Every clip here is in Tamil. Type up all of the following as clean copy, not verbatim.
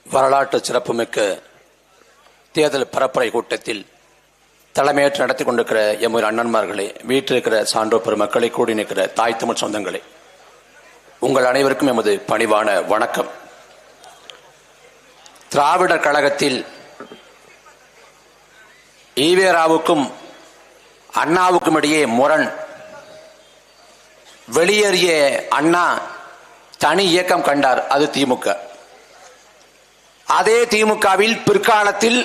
வரலாற்று சிறப்புமிக்க தேர்தல் பரப்புரை கூட்டத்தில் தலைமையேற்று நடத்தி கொண்டிருக்கிற எமது அண்ணன்மார்களே, வீட்டில் இருக்கிற சான்றோர் பெருமக்களை, கூடி நிற்கிற தாய் தமிழ் சொந்தங்களே, உங்கள் அனைவருக்கும் எமது பணிவான வணக்கம். திராவிடர் கழகத்தில் ஈவேராவுக்கும் அண்ணாவுக்கும் இடையே முரண். வெளியேறிய அண்ணா தனி இயக்கம் கண்டார், அது திமுக. அதே திமுகவில் பிற்காலத்தில்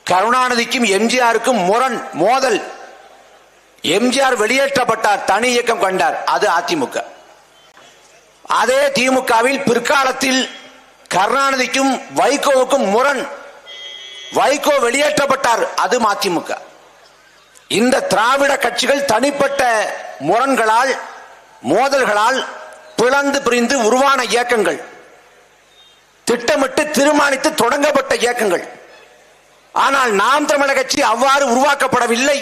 கருணாநிதிக்கும் எம்ஜிஆருக்கும் முரண், மோதல். எம்ஜிஆர் வெளியேற்றப்பட்டார், தனி இயக்கம் கண்டார், அது அதிமுக. அதே திமுகவில் பிற்காலத்தில் கருணாநிதிக்கும் வைகோவுக்கும் முரண், வைகோ வெளியேற்றப்பட்டார், அது மதிமுக. இந்த திராவிட கட்சிகள் தனிப்பட்ட முரண்களால், மோதல்களால் பிளந்து பிரிந்து உருவான இயக்கங்கள், திட்டமிட்டு தீர்மானித்து தொடங்கப்பட்ட இயக்கங்கள். ஆனால் நாம் தமிழர் கட்சி அவ்வாறு உருவாக்கப்படவில்லை.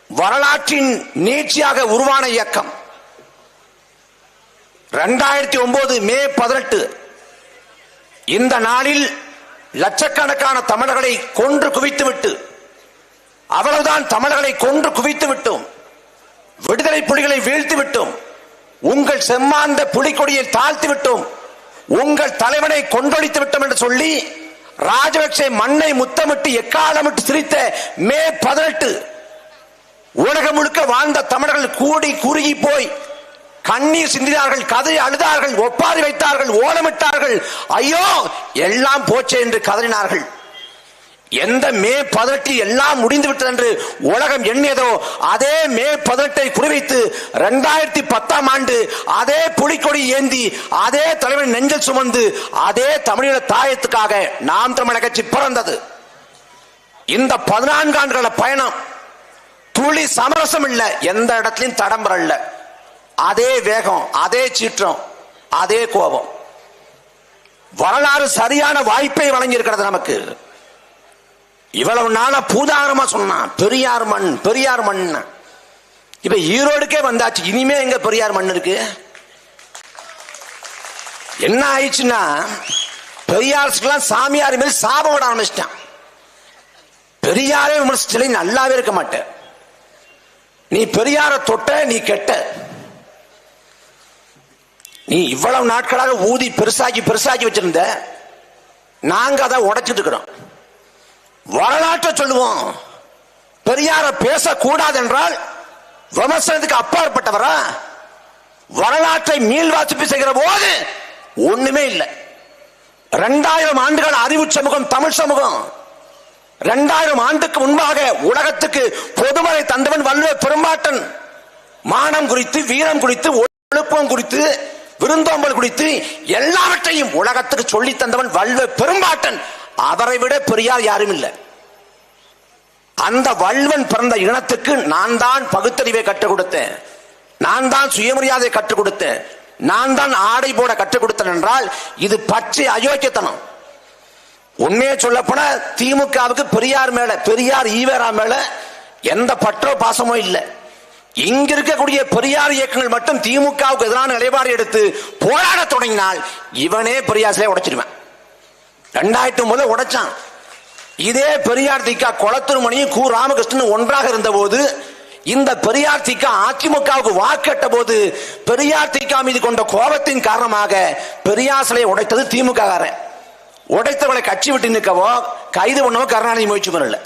வரலாற்றின் நீட்சியாக உருவான இயக்கம். 2009 மே 18 இந்த நாளில் லட்சக்கணக்கான தமிழர்களை கொன்று குவித்துவிட்டு, அவ்வளவுதான், தமிழர்களை கொன்று குவித்து விட்டோம், விடுதலை புலிகளை வீழ்த்தி விட்டோம், உங்கள் செம்மாந்த புலிக்கொடியை தாழ்த்தி விட்டோம், உங்கள் தலைவனை கொன்றொழித்து விட்டோம் என்று சொல்லி ராஜபக்சே மண்ணை முத்தமிட்டு எக்காலமிட்டு சிரித்த மே 18 உலகம் முழுக்க வாழ்ந்த தமிழர்கள் கூடி குறுகி போய் கண்ணீர் சிந்தினார்கள், கதறி அழுதார்கள், ஒப்பாரி வைத்தார்கள், ஓலமிட்டார்கள். ஐயோ எல்லாம் போச்சே என்று கதறினார்கள். எந்த மே 18 எல்லாம் முடிந்து விட்டது என்று உலகம் எண்ணியதோ அதே மே 18 குறிவைத்து 2010 ஆண்டு அதே புலிக்கொடி ஏந்தி, அதே தலைவன் நெஞ்சில் சுமந்து, அதே தமிழீழ தாயத்துக்காக நாம் தமிழர் கட்சி பிறந்தது. இந்த 14 ஆண்டுகள பயணம் துளி சமரசம் இல்ல, எந்த இடத்திலும் தடம்பரல்ல. அதே வேகம், அதே சீற்றம், அதே கோபம். வரலாறு சரியான வாய்ப்பை வழங்கி இருக்கிறது நமக்கு. இவ்வளவு நாள பூதாகரமா சொன்னான் பெரியார் மண், பெரியார் மண். இப்ப ஈரோடுக்கே வந்தாச்சு, இனிமே எங்க பெரியார் மண் இருக்கு? என்ன ஆயிடுச்சுன்னா, பெரியாருக்கு சாமியார் மேல் சாபம் விட ஆரம்பிச்சிட்டான். பெரியாரே விமர்சிச்சலை நல்லாவே இருக்க மாட்டேன். நீ பெரியார தொட்ட நீ கெட்ட. நீ இவ்வளவு நாட்களாக ஊதி பெருசாக்கி பெருசாக்கி வச்சிருந்த, நாங்க அதை உடைச்சிட்டு இருக்கிறோம். வரலாற்றை சொல்லுவோம். பெரியார பேசக்கூடாது என்றால் விமர்சனத்துக்கு அப்பாற்பட்டவரா? வரலாற்றை மீள் வாசிப்பு செய்கிற போது ஒண்ணுமே இல்லை. 2000 ஆண்டுகள் அறிவு சமூகம், தமிழ் சமூகம். 2000 ஆண்டுக்கு முன்பாக உலகத்துக்கு பொதுமறை தந்தவன் வள்ளுவ பெரும்பாட்டன். மானம் குறித்து, வீரம் குறித்து, ஒழுக்கம் குறித்து, விருந்தோம்பல் குறித்து எல்லாவற்றையும் உலகத்துக்கு சொல்லி தந்தவன் வள்ளுவ பெரும்பாட்டன். அவரை விட பெரியார் யாரும் இல்லை. அந்த வள்ளுவன் பிறந்த இனத்துக்கு நான் தான் பகுத்தறிவை கற்றுக் கொடுத்தேன், நான் தான் சுயமரியாதை கற்றுக் கொடுத்தேன், நான் தான் ஆடை போட கற்றுக் கொடுத்தேன் என்றால் இது பச்சை அயோக்கியத்தனம். உண்மையே சொல்லப்போன திமுகவுக்கு பெரியார் மேல, பெரியார் ஈவேரா மேல எந்த பற்றோ பாசமோ இல்லை. இங்க இருக்கக்கூடிய பெரியார் இயக்கங்கள் மட்டும் திமுகவுக்கு எதிரான நிலைப்பாடு எடுத்து போராட தொடங்கினால் இவனே பெரியார் சிலையை உடைச்சிருவேன். 2009 உடைச்சான். இதே பெரியார் திகா கொளத்தூர் மணியும் கு ராமகிருஷ்ணன் ஒன்றாக இருந்த போது, இந்த பெரியார் திகா அதிமுகவுக்கு வாக்கெட்ட போது, பெரியார் திகா மீது கொண்ட கோபத்தின் காரணமாக பெரியார் சிலையை உடைத்தது திமுக. உடைத்தவளை கட்சி விட்டு நிற்கவோ கைது பண்ணவோ கருணாநிதி முயற்சி பண்ணல.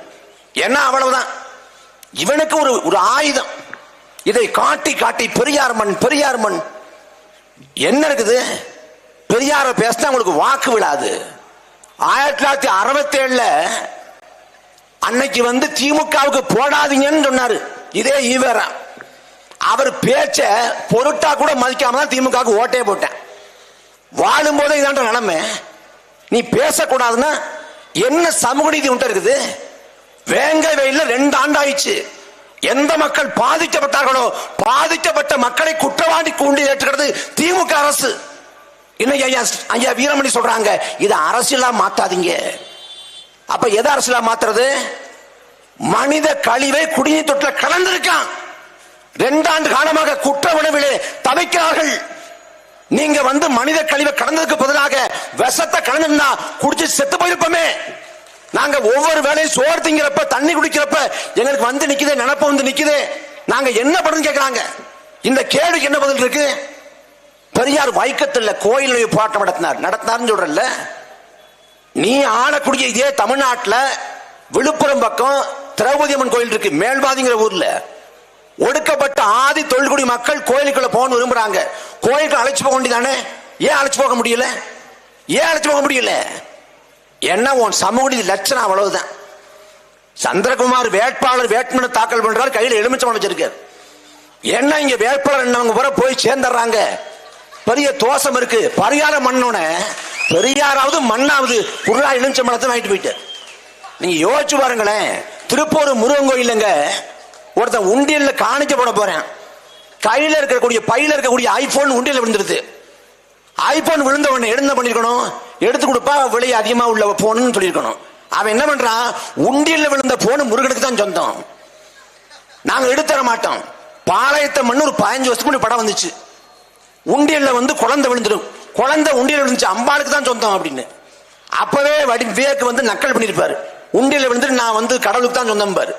என்ன அவ்வளவுதான். இவனுக்கு ஒரு ஆயுதம். இதை காட்டி காட்டி பெரியார் மண், பெரியார் மண். என்ன இருக்குது? பெரியார பேசினா உங்களுக்கு வாக்கு விடாது. 1967 அன்னைக்கு திமுகவுக்கு போடாதீங்கன்னு சொன்னாரு இதே ஈவேரா. அவர் பேச்ச பொருட்டா கூட மதிக்காம தான் திமுகவுக்கு ஓட்டே போட்டேன். வாழும் போதே இதான்ற நிலைமை. நீ பேசக்கூடாதுன்னா என்ன சமூக நீதி உண்டு இருக்குது? வேங்கை வெயில 2 ஆண்டு ஆயிடுச்சு. எந்த மக்கள் பாதிக்கப்பட்டார்களோ பாதிக்கப்பட்ட மக்களை குற்றவாளி கூண்டி ஏற்றுகிறது திமுக அரசு. இன்னைக்கு ஐயா வீரமணி சொல்றாங்க, இது அரசியலா மாத்தாதீங்க. அப்ப எதை அரசியலா மாத்துறது? மனித கழிவை குடிநீர் தொட்டில கலந்திருக்கான். 2 ஆண்டு காலமாக குற்ற உணவிலே தவிக்கிறார்கள். நீங்க மனித கழிவை கடந்ததுக்கு பதிலாக விஷத்தை கலந்துருந்தா குடிச்சு செத்து போயிருப்போமே. நாங்க ஒவ்வொரு வேளையும் சோறு திங்கிறப்ப தண்ணி குடிக்கிறப்ப எங்களுக்கு நிக்குதே, நினைப்பு நிக்குதே. நாங்க என்ன பண்ணுன்னு கேட்கிறாங்க. இந்த கேள்விக்கு என்ன பதில் இருக்கு? பெரியார் வைக்கத்தில் கோயில் போராட்டம் நடத்தினார்னு சொல்றல்ல. நீ ஆளக்கூடிய இதே தமிழ்நாட்டில் விழுப்புரம் பக்கம் திரௌபதி அம்மன் கோயில் இருக்கு, மேல்வாதிங்கிற ஊர்ல. ஒடுக்கப்பட்ட ஆதி தொழில்குடி மக்கள் கோயிலுக்குள்ள போக விரும்புறாங்க. கோயிலுக்கு அழைச்சு போக வேண்டியதானே? ஏன் அழைச்சு போக முடியல? ஏன் அழைச்சு போக முடியல? என்ன உன் சமூக லட்சணம் அவ்வளவுதான். சந்திரகுமார் வேட்பாளர் வேட்புமனு தாக்கல் பண்றாரு, கையில் எலுமிச்சம்பழம் வச்சிருக்காரு. என்ன இங்க வேட்பாளர் என்னவங்க வர போய் சேர்ந்துடுறாங்க. பெரிய தோஷம் இருக்கு. பரிகாரம் மண்ணோட பெரியாராவது மண்ணாவது குருளா எலுமிச்சம்பழத்தை வாங்கிட்டு போயிட்டு. நீங்க யோசிச்சு பாருங்களேன். திருப்பூர் முருகன் கோயிலுங்க ஒருத்தன் உண்டியல்ல காணிக்க போட போறேன். கையில இருக்கக்கூடிய பையில இருக்கக்கூடிய ஐபோன் உண்டியல் விழுந்துருது. ஐபோன் விழுந்த உடனே என்ன பண்ணிருக்கணும்? எடுத்து கொடுப்பா, விலை அதிகமா உள்ள போன்னு சொல்லிருக்கணும். அவன் என்ன பண்றான்? உண்டியல்ல விழுந்த போன் முருகனுக்கு தான் சொந்தம், நாங்க எடுத்துற மாட்டோம். பாளையத்தை மண்ணு ஒரு 15 வருஷத்துக்கு முன்னாடி படம் வந்துச்சு. உண்டியல்ல குழந்தை விழுந்துடும், குழந்தை உண்டியல் விழுந்துச்சு, அம்பாளுக்கு தான் சொந்தம் அப்படின்னு. அப்பவே விவேக் நக்கல் பண்ணிருப்பாரு. உண்டியல்ல விழுந்துட்டு நான் கடவுளுக்கு தான் சொந்தம் பாரு.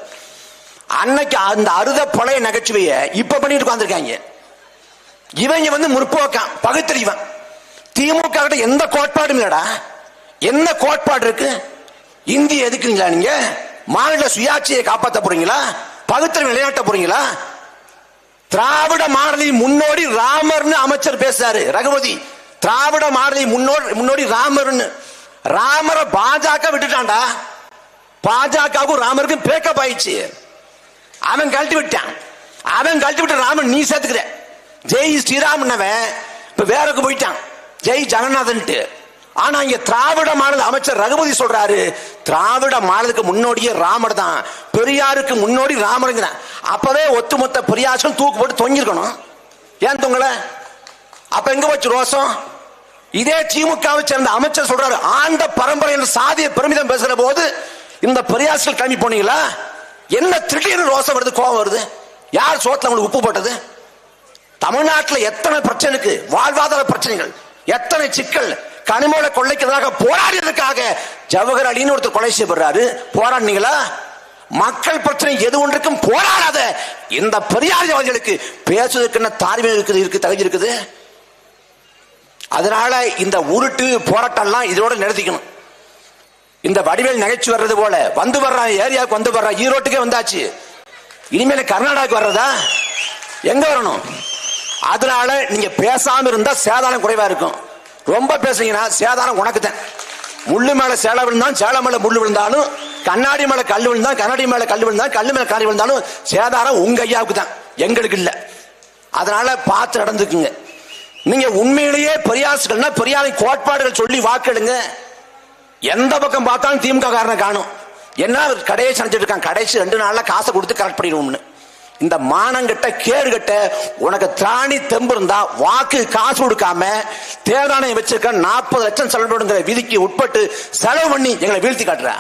அன்னைக்கு அந்த அறுத பழைய நகைச்சுவையை இப்ப பண்ணிட்டு உட்கார்ந்துருக்காங்க. இவங்க முற்போக்கான், பகுத்தறிவன். திமுக கிட்ட எந்த கோட்பாடும் இல்லடா. என்ன கோட்பாடு இருக்கு? இந்திய எதுக்குறீங்களா? நீங்க மாநில சுயாட்சியை காப்பாற்ற போறீங்களா? பகுத்தறிவு விளையாட்ட போறீங்களா? திராவிட மாடலின் முன்னோடி ராமர்னு அமைச்சர் பேசுறாரு ரகுபதி. திராவிட மாடலின் முன்னோடி ராமர்னு. ராமரை பாஜக விட்டுட்டான்டா. பாஜகவுக்கும் ராமருக்கும் பிரேக்கப் ஆயிடுச்சு. அவன் கழட்டி விட்டான். அவன் கழட்டி விட்ட ராமன் நீ சேர்த்துக்கிற. ஜெய் ஸ்ரீராம் இப்ப வேறக்கு போயிட்டான், ஜெய் ஜெகநாதன். ஆனா இங்க திராவிட மாடல் அமைச்சர் ரகுபதி சொல்றாரு, திராவிட மாடலுக்கு முன்னோடியே ராமர் தான், பெரியாருக்கு முன்னோடி ராமருங்க. அப்பவே ஒட்டுமொத்த பெரியார்கள் தூக்கு போட்டு தொங்கிருக்கணும். ஏன் தொங்கல? அப்ப எங்க போச்சு ரோசம்? இதே திமுகவை சேர்ந்த அமைச்சர் சொல்றாரு, ஆண்ட பரம்பரை என்ற சாதிய பெருமிதம் பேசுற போது இந்த பெரியார்கள் கிளம்பி போனீங்களா? என்ன திடீர்னு ரோசம் வருது, கோபம் வருது? யார் சோத்துல உங்களுக்கு உப்பு போட்டது? தமிழ்நாட்டில் எத்தனை பிரச்சனைக்கு, வாழ்வாதார பிரச்சனைகள், எத்தனை சிக்கல், கனிமவள கொள்ளைக்கிறதாக போராடியதற்காக ஜவஹர் அலின்னு ஒருத்தர் கொலை செய்யப்படுறாரு. போராடினீங்களா? மக்கள் பிரச்சனை எது ஒன்றுக்கும் போராடாத இந்த பெரியாரிவாதிகளுக்கு பேசுவதற்கு என்ன தார்மீகம் இருக்கு, தகுதி இருக்குது? அதனால இந்த உருட்டு போராட்டம்லாம் இதோட நிறுத்திக்கணும். இந்த வடிவேல் நகைச்சு வர்றது போல வர்ற ஏரியாவுக்கு வர்ற ஈரோட்டுக்கே வந்தாச்சு. இனிமேல் கர்நாடகாவுக்கு வர்றதா? எங்க வரணும்? அதனால நீங்க பேசாம இருந்தா சேதாரம் குறைவா இருக்கும். ரொம்ப பேசுறீங்கன்னா சேதாரம் உனக்கு தான். முள்ளு மேல சேலை விழுந்தாலும், சேலை மேல முள்ளு விழுந்தாலும், கண்ணாடி மேல கல் விழுந்தாலும், கண்ணாடி மேல கல் விழுந்தாலும், கல்லு மேல காரி விழுந்தாலும் சேதாரம் உங்க ஐயாவுக்கு தான், எங்களுக்கு இல்ல. அதனால பார்த்து நடந்துக்குங்க. நீங்க உண்மையிலேயே பெரியார்கள்னா பெரியாரின் கோட்பாடுகள் சொல்லி வாக்கெடுங்க. எந்த பக்கம் பார்த்தாலும் திமுக காரனை காணும். என்ன கடையை சமைச்சிட்டு இருக்கான், கடைசி 2 நாள்ல காசை கொடுத்து கரெக்ட் பண்ணிடுவோம்னு. இந்த மானங்கிட்ட கேடுகட்ட உனக்கு திராணி தெம்பு இருந்தா வாக்கு காசு கொடுக்காம தேர்தலை வச்சிருக்க 40 லட்சம் செலவுங்கிற விதிக்கு உட்பட்டு செலவு பண்ணி எங்களை வீழ்த்தி காட்டுற.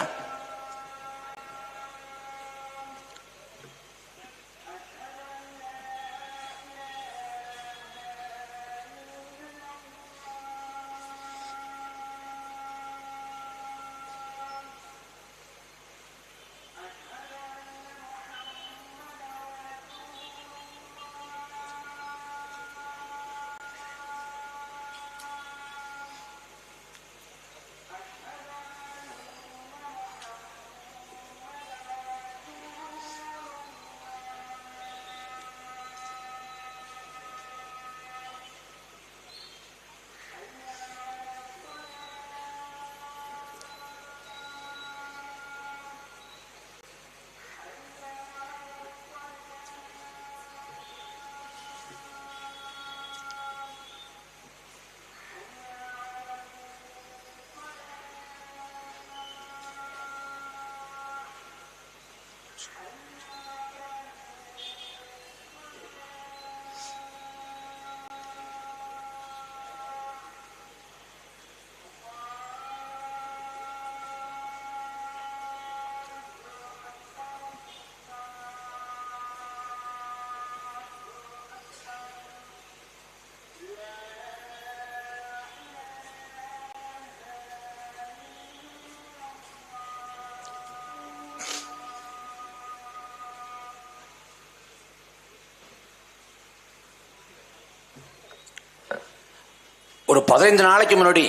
ஒரு 15 நாளைக்கு முன்னாடி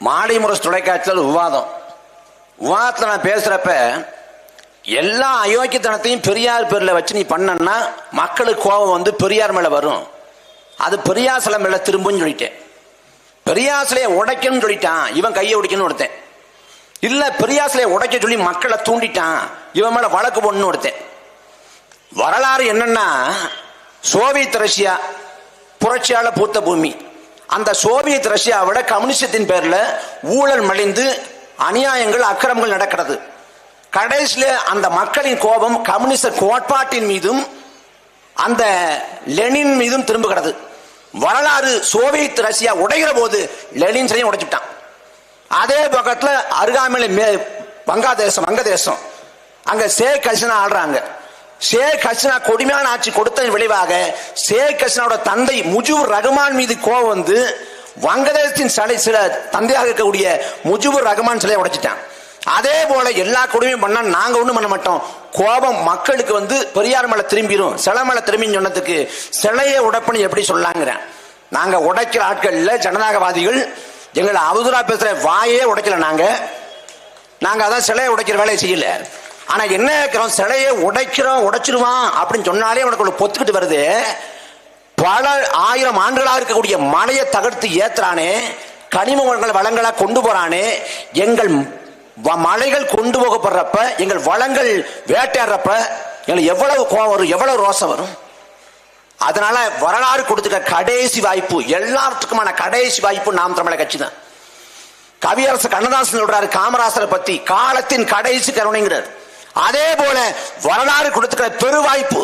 மாலை முரசு தொலைக்காட்சியில் விவாதத்தில் நான் பேசுறப்ப எல்லா அயோக்கியத்தனத்தையும் பெரியார் பேர்ல வச்சு நீ பண்ணன்னா மக்களுக்கு கோபம் வந்து பெரியார் மேல வரும், அது பெரியார் சிலை மேல திரும்புன்னு சொல்லிட்டேன். பெரியார் சிலையை உடைக்கணும்னு சொல்லிட்டான், இவன் கையை உடைக்கணும்னு ஒருத்தன். இல்ல பெரியார் சிலையை உடைக்க சொல்லி மக்களை தூண்டிட்டான், இவன் மேல வழக்கு போடணும்னு ஒருத்தன். வரலாறு என்னன்னா, சோவியத் ரஷ்யா புரட்சியால பூத்த பூமி. அந்த சோவியத் ரஷ்யாவோட கம்யூனிஸ்டத்தின் பேர்ல ஊழல் மலிந்து அநியாயங்கள் அக்கிரமங்கள் நடக்கிறது. கடைசியில அந்த மக்களின் கோபம் கம்யூனிஸ்ட் கோட்பாட்டின் மீதும் அந்த லெனின் மீதும் திரும்புகிறது. வரலாறு சோவியத் ரஷ்யா உடைகிற போது லெனின் சிலையும் உடைச்சுட்டான். அதே பக்கத்துல அருகாமையில வங்கதேசம் அங்க ஷேக் ஹசீனா ஆடுறாங்க. ஷேக் ஹசீனா கொடுமையான ஆட்சி கொடுத்ததன் விளைவாக ஷேக் ஹசீனாவோட தந்தை முஜிபுர் ரஹ்மான் மீது கோபம் வந்து வங்கதேசத்தின் சில தந்தையாக இருக்கக்கூடிய முஜிபுர் ரஹ்மான் சிலையை உடைச்சிட்டான். அதே போல எல்லா கொடுமையும் பண்ணா நாங்க ஒண்ணும் பண்ண மாட்டோம், கோபம் மக்களுக்கு வந்து பெரியார் மேல திரும்பிடும், சிலை மேல திரும்பின்னு சொன்னதுக்கு சிலையை உடைப்புன்னு எப்படி சொல்லாங்கிறேன். நாங்க உடைக்கிற ஆட்கள் இல்ல, ஜனநாயகவாதிகள். எங்களை அவதூறா பேசுற வாயே உடைக்கல. நாங்க அதான் சிலையை உடைக்கிற வேலையை செய்யல. ஆனா என்ன இருக்கிறோம், சிலையை உடைச்சிருவான் அப்படின்னு சொன்னாலே உனக்கு பொத்துக்கிட்டு வருது. பல ஆயிரம் ஆண்டுகளா இருக்கக்கூடிய மலையை தகர்த்து ஏத்துறானே, கனிம வளங்களா கொண்டு போறானே, எங்கள் மலைகள் கொண்டு போகப்படுறப்ப, எங்கள் வளங்கள் வேட்டையாடுறப்ப எங்களுக்கு எவ்வளவு கோபம் வரும், எவ்வளவு ரோசம் வரும். அதனால வரலாறு கொடுத்துக்க கடைசி வாய்ப்பு, எல்லாத்துக்குமான கடைசி வாய்ப்பு நாம் தமிழர் கட்சி தான். கவியரசு கண்ணதாசன் சொல்றாரு காமராசரை பத்தி, காலத்தின் கடைசி கருணைங்கிறார். அதே போல வரலாறு கொடுத்துக்கிற பெரு வாய்ப்பு,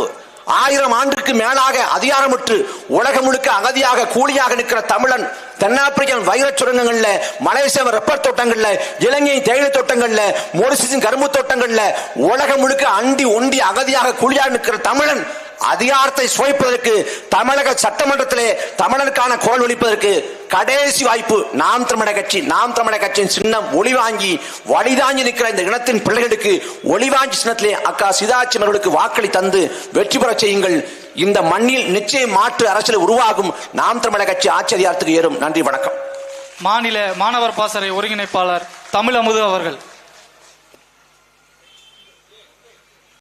1000 ஆண்டுக்கு மேலாக அதிகாரமுற்று உலகம் முழுக்க அகதியாக கூலியாக நிற்கிற தமிழன், தென்னாப்பிரிக்கன் வைரச் சுரங்கங்கள்ல, மலேசிய ரப்பர் தோட்டங்கள்ல, இலங்கை தேயிலை தோட்டங்கள்ல, மொரிஷியஸின் கரும்பு தோட்டங்கள்ல உலகம் முழுக்க அண்டி ஒண்டி அகதியாக கூலியாக நிற்கிற தமிழன் அதிகாரத்தை சுவைப்பதற்கு தமிழக சட்டமன்றத்திலே தமிழனுக்கான கோல் ஒலிப்பதற்கு கடைசி வாய்ப்பு நாம் தமிழர் கட்சி. நாம் தமிழர் கட்சியின் சின்னம் ஒளிவாங்கி வழிதாங்கி நிற்கிற இந்த இனத்தின் பிள்ளைகளுக்கு ஒளிவாங்கி சின்னத்திலே அக்கா சீதாட்சி அவர்களுக்கு வாக்களி தந்து வெற்றி பெற செய்யுங்கள். இந்த மண்ணில் நிச்சயம் மாற்று அரசியல் உருவாகும். நாம் தமிழர் கட்சி ஆட்சி அதிகாரத்துக்கு ஏறும். நன்றி, வணக்கம். மாநில மாணவர் பாசறை ஒருங்கிணைப்பாளர் தமிழ் அமுது அவர்கள்.